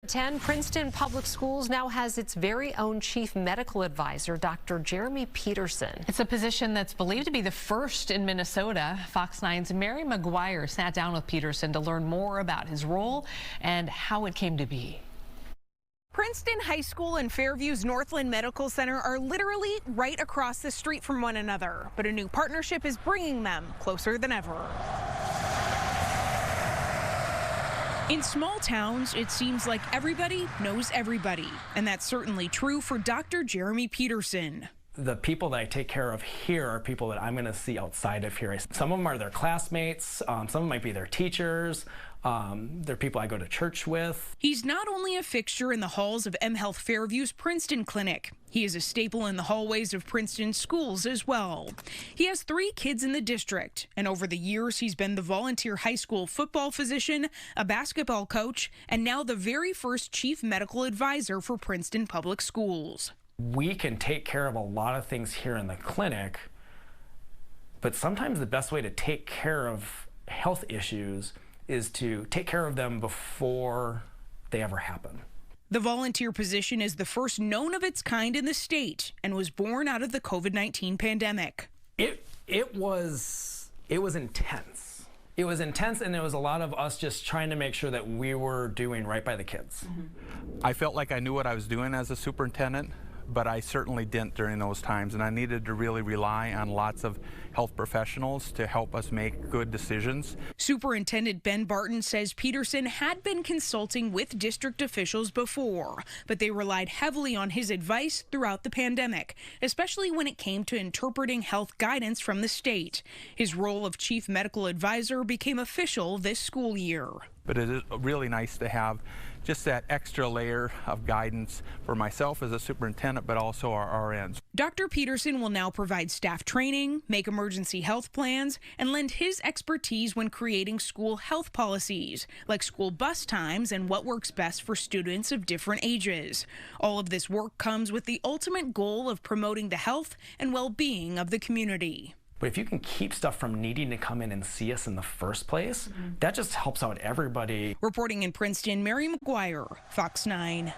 10, Princeton Public Schools now has its very own chief medical advisor, Dr. Jeremy Peterson. It's a position that's believed to be the first in Minnesota. Fox 9's Mary McGuire sat down with Peterson to learn more about his role and how it came to be. Princeton High School and Fairview's Northland Medical Center are literally right across the street from one another, but a new partnership is bringing them closer than ever. In small towns, it seems like everybody knows everybody, and that's certainly true for Dr. Jeremy Peterson. The people that I take care of here are people that I'm going to see outside of here. Some of them are their classmates, some of them might be their teachers, they're people I go to church with. He's not only a fixture in the halls of mHealth Fairview's Princeton Clinic, he is a staple in the hallways of Princeton schools as well. He has 3 kids in the district, and over the years he's been the volunteer high school football physician, a basketball coach, and now the very first chief medical advisor for Princeton Public Schools. We can take care of a lot of things here in the clinic, but sometimes the best way to take care of health issues is to take care of them before they ever happen. The volunteer position is the first known of its kind in the state and was born out of the COVID-19 pandemic. It was intense. It was intense, and there was a lot of us just trying to make sure that we were doing right by the kids. I felt like I knew what I was doing as a superintendent, but I certainly didn't during those times, and I needed to really rely on lots of health professionals to help us make good decisions. Superintendent Ben Barton says Peterson had been consulting with district officials before, but they relied heavily on his advice throughout the pandemic, especially when it came to interpreting health guidance from the state. His role of chief medical advisor became official this school year. But it is really nice to have just that extra layer of guidance for myself as a superintendent, but also our RNs. Dr. Peterson will now provide staff training, make emergency health plans, and lend his expertise when creating school health policies, like school bus times and what works best for students of different ages. All of this work comes with the ultimate goal of promoting the health and well-being of the community. But if you can keep stuff from needing to come in and see us in the first place, that just helps out everybody. Reporting in Princeton, Mary McGuire, Fox 9.